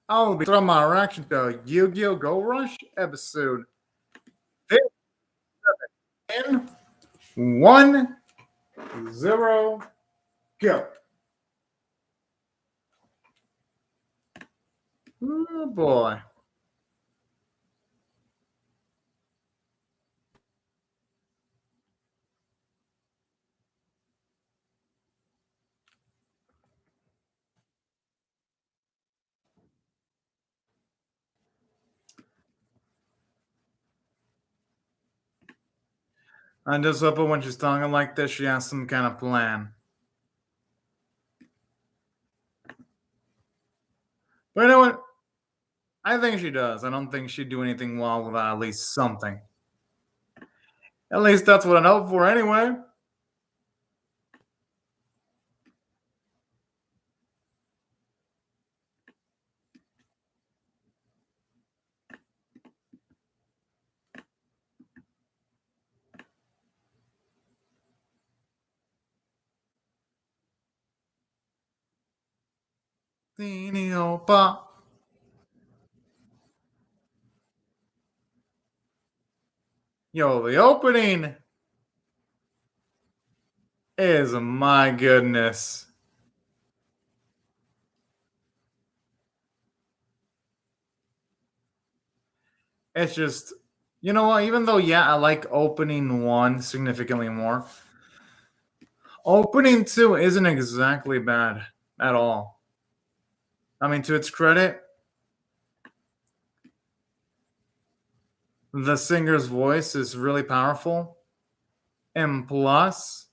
I'll be throwing my reaction to Yu-Gi-Oh! Go Rush episode 10, 1, 0, go. Oh boy. I just hope when she's talking like this, she has some kind of plan. But you know what? I think she does. I don't think she'd do anything well without at least something. At least that's what I hope for anyway. Opa. Yo, the opening is my goodness. It's just, you know what? Even though, yeah, I like opening one significantly more, opening two isn't exactly bad at all. I mean, to its credit, the singer's voice is really powerful. And plus,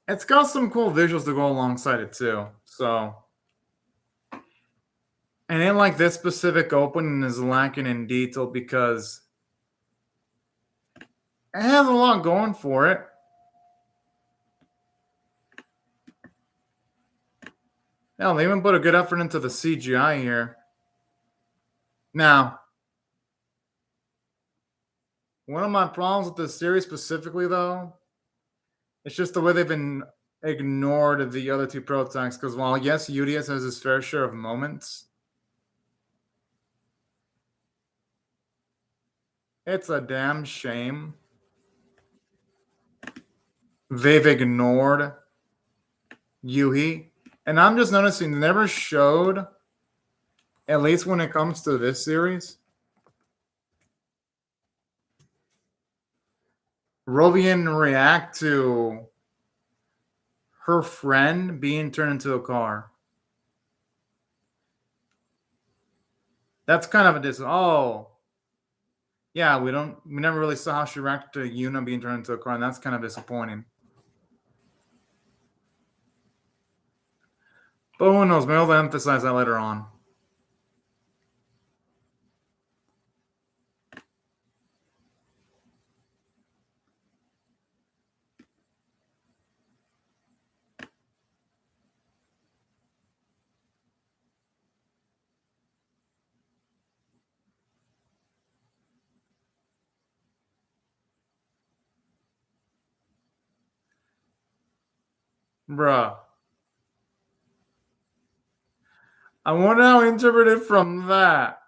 it's got some cool visuals to go alongside it too. So, and then like this specific opening is lacking in detail because it has a lot going for it. Hell, they even put a good effort into the CGI here. Now, one of my problems with this series specifically, though, it's just the way they've been ignored the other two protagonists. Because while yes, Udius has his fair share of moments, it's a damn shame they've ignored Yuhi. And I'm just noticing they never showed, at least when it comes to this series, Rovian react to her friend being turned into a car. That's kind of a oh, yeah, we never really saw how she reacted to Yuna being turned into a car, and that's kind of disappointing. But who knows? Maybe they'll emphasize that later on. Bruh. I wonder how I interpret it from that.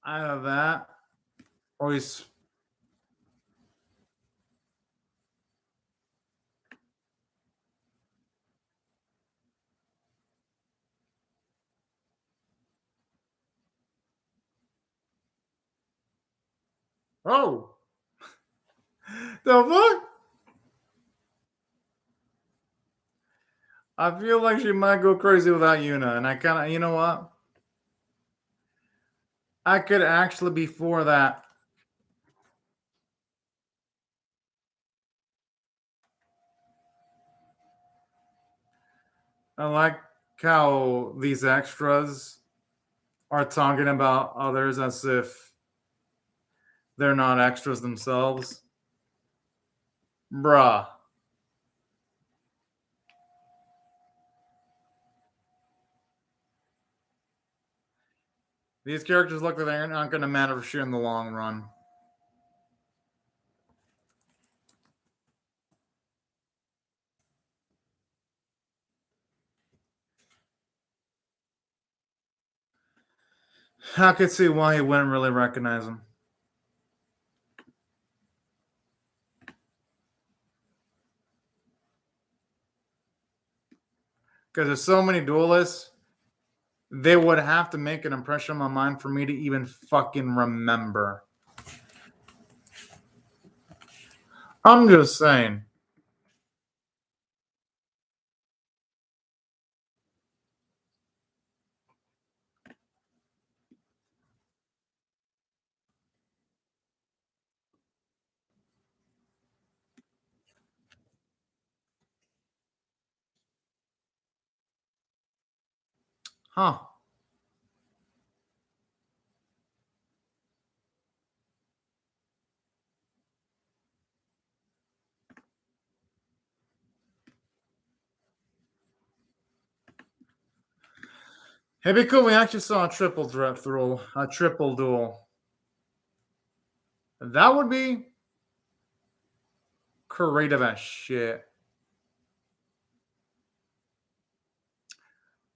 Either that, or he's. Oh! The fuck? I feel like she might go crazy without Yuna, and I kind of, you know what? I could actually be for that. I like how these extras are talking about others as if they're not extras themselves. Bruh. These characters look like they're not going to matter for shit in the long run. I could see why he wouldn't really recognize him. Because there's so many duelists, they would have to make an impression on my mind for me to even fucking remember. I'm just saying. Huh. It'd be cool. We actually saw a triple threat through a triple duel. That would be creative as shit.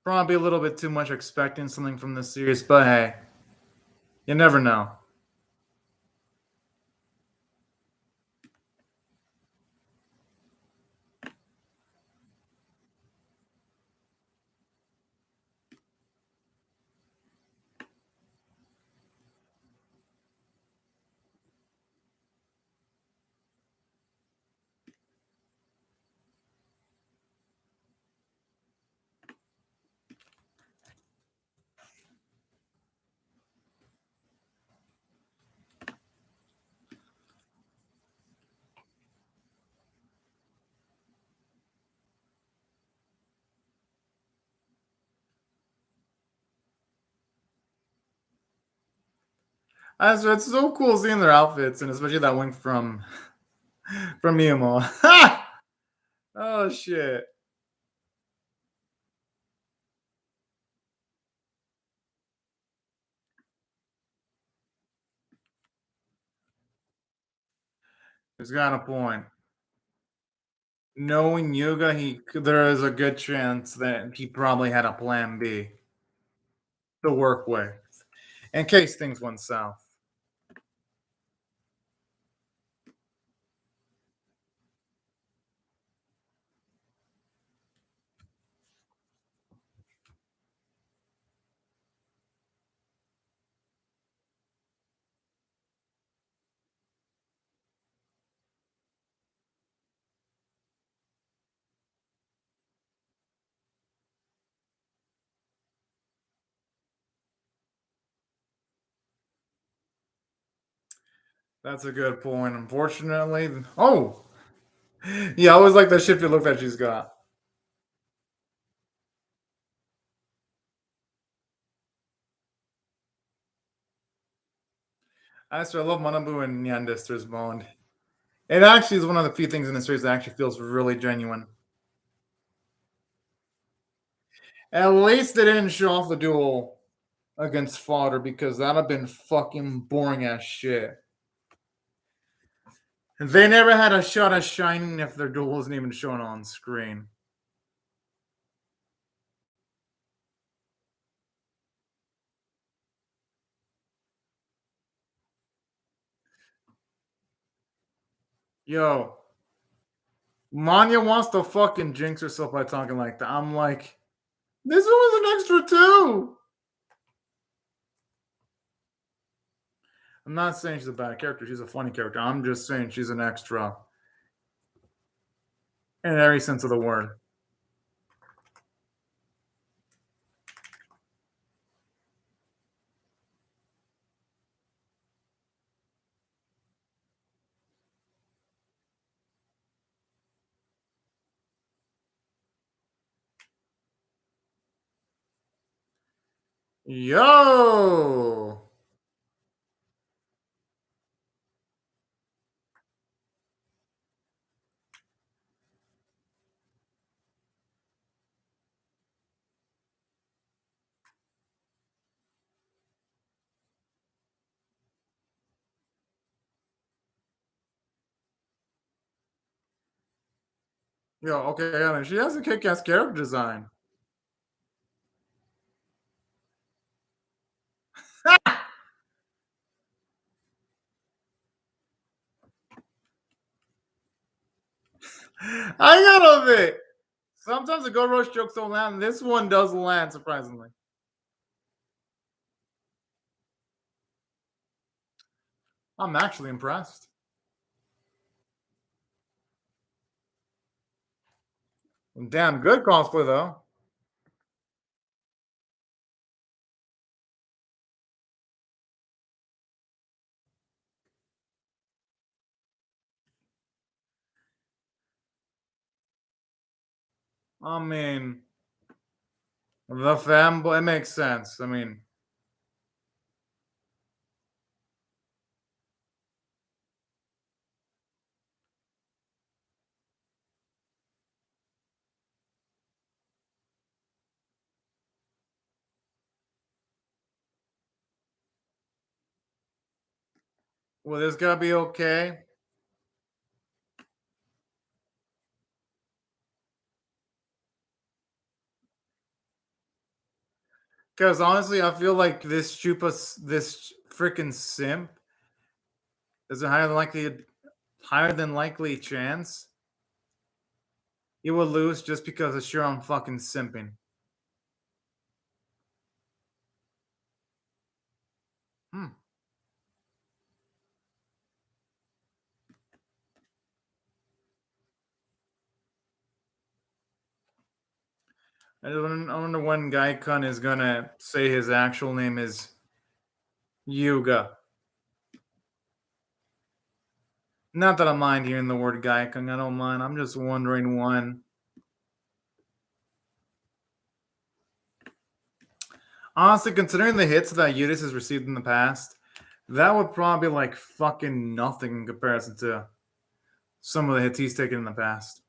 Probably a little bit too much expecting something from this series, but hey, you never know. It's so cool seeing their outfits, and especially that one from Miyamo. Oh shit! He's got a point. Knowing Yuga, there is a good chance that he probably had a plan B to work with in case things went south. That's a good point. Unfortunately, oh yeah, I always like that shifty look that she's got. I love Manabu and Nyandister's bond. It actually is one of the few things in the series that actually feels really genuine. At least they didn't show off the duel against Fodder because that'd have been fucking boring as shit. They never had a shot of shining if their duel wasn't even shown on screen. Yo, Manya wants to fucking jinx herself by talking like that. I'm like, this one was an extra too. I'm not saying she's a bad character. She's a funny character. I'm just saying she's an extra in every sense of the word. Yo! Yo, okay, I mean, she has a kick-ass character design. I gotta admit, sometimes the Gold Rush jokes don't land. This one does land, surprisingly. I'm actually impressed. Damn good cosplay, though. I mean, the fanboy, it makes sense. I mean, well, this gotta be okay. Because honestly, I feel like this freaking simp is a higher than likely chance he will lose just because of sheer on fucking simping. Hmm. I wonder when Gaikun is gonna say his actual name is Yuga. Not that I mind hearing the word Gaikun, I don't mind. I'm just wondering when. Honestly, considering the hits that Udis has received in the past, that would probably be like fucking nothing in comparison to some of the hits he's taken in the past.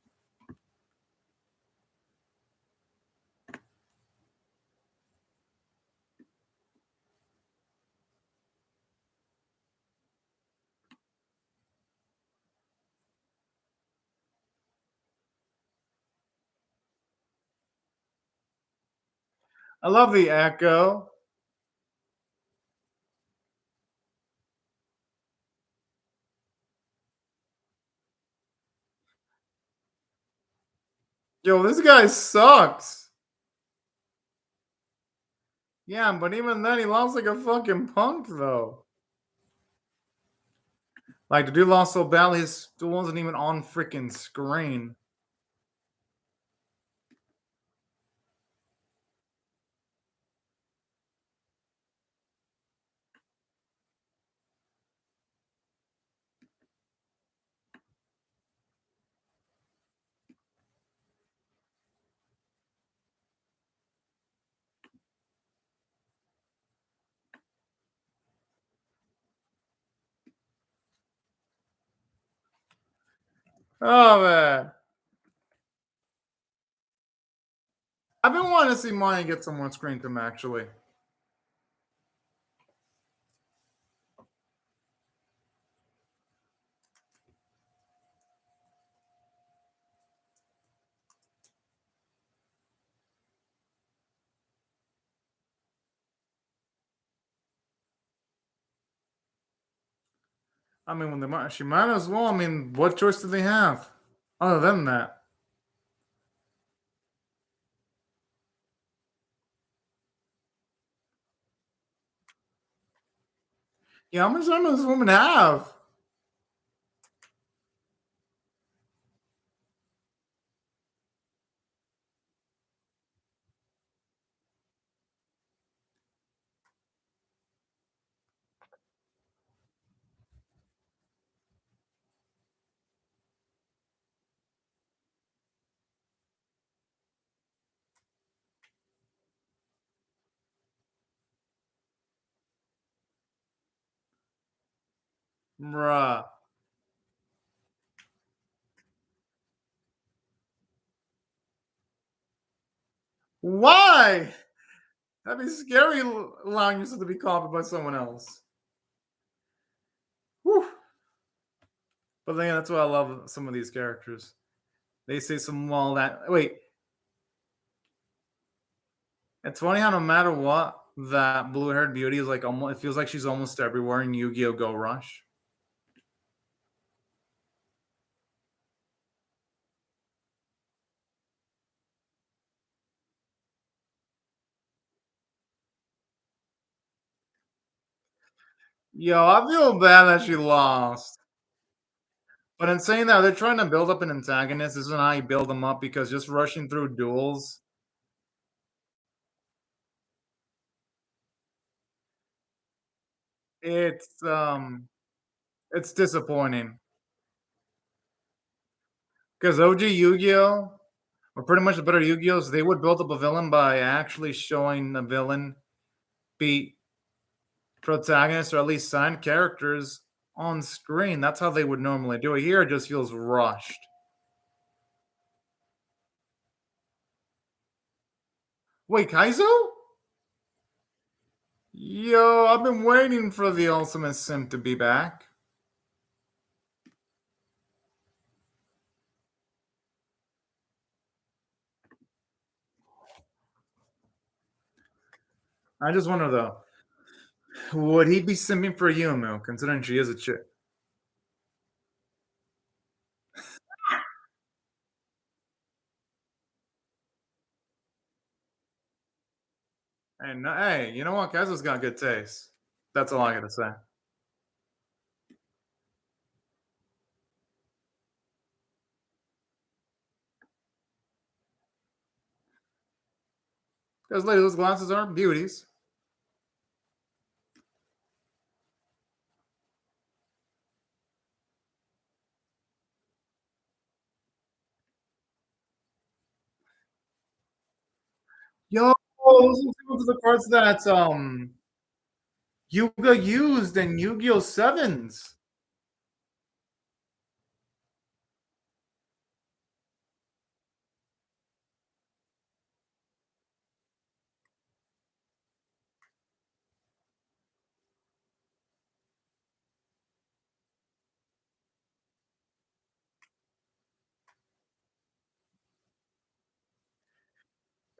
I love the echo. Yo, this guy sucks. Yeah, but even then, he lost like a fucking punk, though. Like, the dude lost so badly, his still wasn't even on freaking screen. Oh, man. I've been wanting to see Maya get some more screen time, actually. I mean, she might as well. I mean, what choice do they have other than that? Yeah, how much time does this woman have? Bruh. Why? That'd be scary allowing yourself to be copied by someone else. Whew. But then that's why I love some of these characters. They say some well that wait, it's funny how no matter what, that blue-haired beauty is like almost it feels like she's almost everywhere in Yu-Gi-Oh! Go Rush. Yo, I feel bad that she lost. But in saying that, they're trying to build up an antagonist. This isn't how you build them up because just rushing through duels, it's um it's disappointing. Because OG Yu-Gi-Oh! Or pretty much the better Yu-Gi-Ohs, they would build up a villain by actually showing the villain beat protagonists or at least signed characters on screen. That's how they would normally do it. Here, it just feels rushed. Wait, Kaizo? Yo, I've been waiting for the Ultimate Sim to be back. I just wonder though, would he be simping for Yumu, considering she is a chick? And hey, you know what? Kaizo's got good taste. That's all I gotta say. Because lady, those glasses are beauties. Yo, those are some of the cards that Yuga used in Yu-Gi-Oh! Sevens.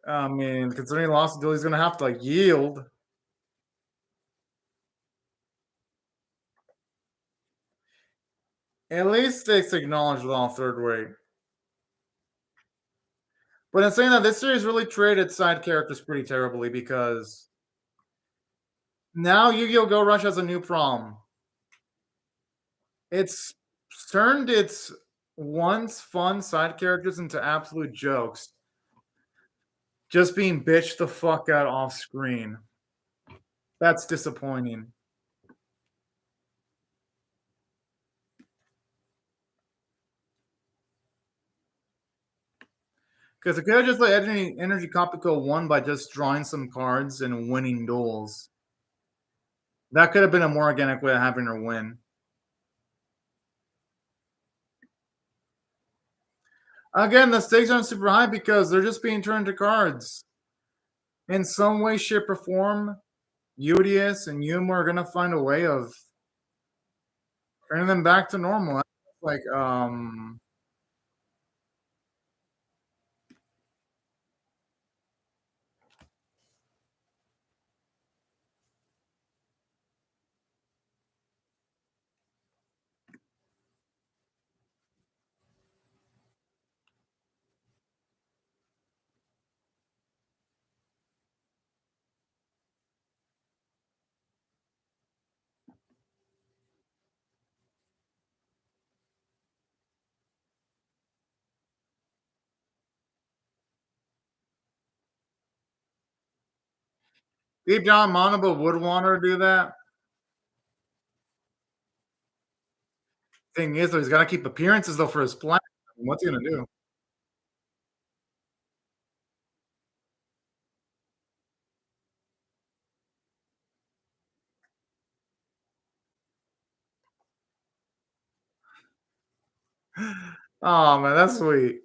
I mean, considering he lost the duel, he's gonna have to like yield. At least it's acknowledged all third weight. But in saying that, this series really traded side characters pretty terribly because now Yu-Gi-Oh! Go Rush has a new problem. It's turned its once fun side characters into absolute jokes, just being bitched the fuck out off screen. That's disappointing. Because it could have just let Energy Copico won by just drawing some cards and winning duels. That could have been a more organic way of having her win. Again, the stakes aren't super high because they're just being turned to cards. In some way, shape, or form, Udius and Yuma are gonna find a way of turning them back to normal. Like, deep down, Monoba would want her to do that. Thing is, though, he's got to keep appearances though for his plan. What's he gonna do? Oh man, that's sweet.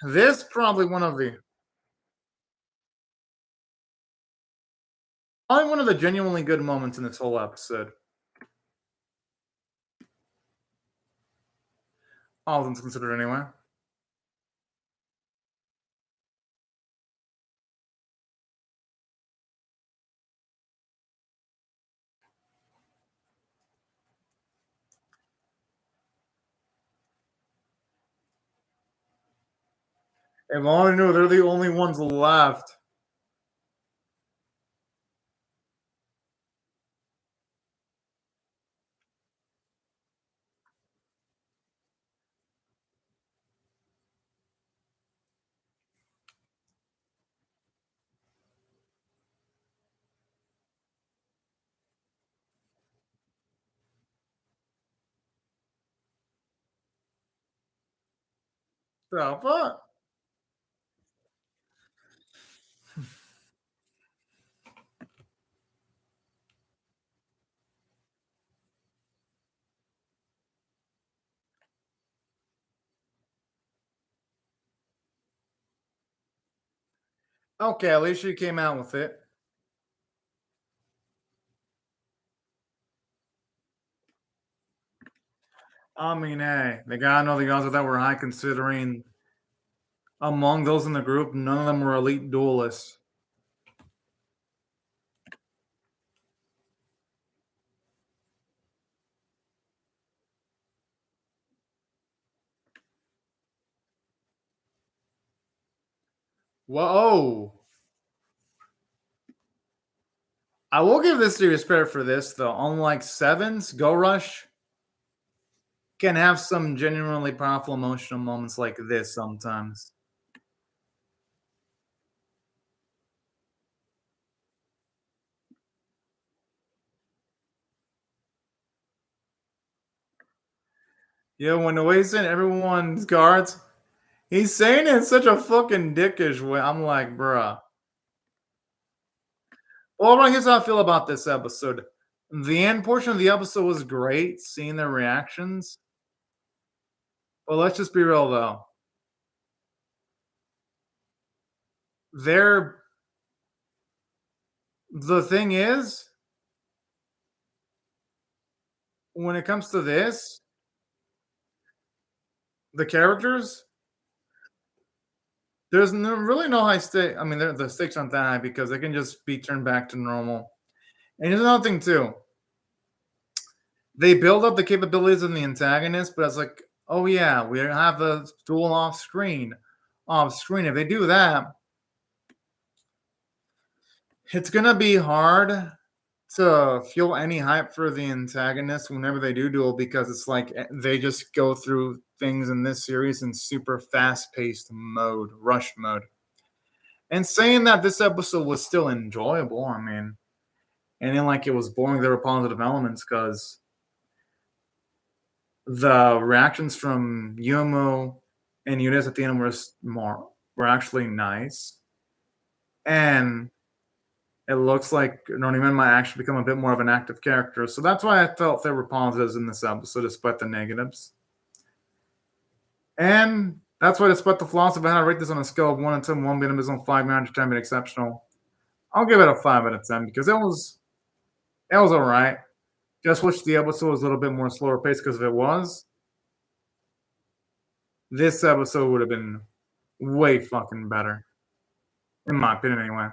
This probably one of the Probably one of the genuinely good moments in this whole episode. All things considered, anyway. If only knew they're the only ones left. The fuck? Okay, at least she came out with it. I mean, hey, they gotta know the odds of that were high considering among those in the group, none of them were elite duelists. Whoa. I will give this series credit for this, though. Unlike Sevens, Go Rush can have some genuinely powerful emotional moments like this sometimes. Yeah, when the way he's in everyone's guards, he's saying it in such a fucking dickish way. I'm like, bruh. Well, right, here's how I feel about this episode. The end portion of the episode was great, seeing their reactions. But let's just be real though. They're the thing is, when it comes to this, the characters, there's really no high stake. I mean, the stakes aren't that high because they can just be turned back to normal. And here's another thing too. They build up the capabilities of the antagonist, but it's like, oh yeah, we have a duel off screen. Off screen. If they do that, it's gonna be hard to feel any hype for the antagonist whenever they do duel because it's like they just go through things in this series in super fast-paced mode, rush mode. And saying that this episode was still enjoyable, I mean, and then like it was boring, there were positive elements because the reactions from Yomo and Eunice at the end were actually nice. And it looks like Noriman might actually become a bit more of an active character. So that's why I felt there were positives in this episode despite the negatives. And that's why despite the flaws, if I had to rate this on a scale of 1 to 10, 1 being abysmal, 5 being 10 being exceptional, I'll give it a 5 out of 10 because it was all right. Just wish the episode was a little bit more slower paced because if it was, this episode would have been way fucking better, in my opinion, anyway.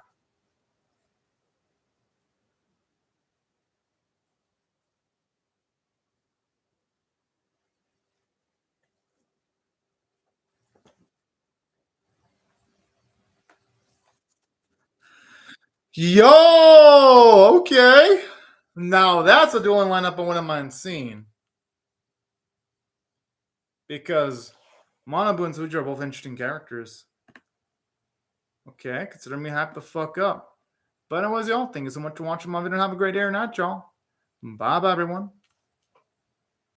Yo, okay. Now that's a dueling lineup I wouldn't mind seeing because Manabu and Suji are both interesting characters. Okay, consider me hyped the fuck up. But anyways, y'all, thank you so much for watching my video and have a great day or night, y'all. Bye bye, everyone.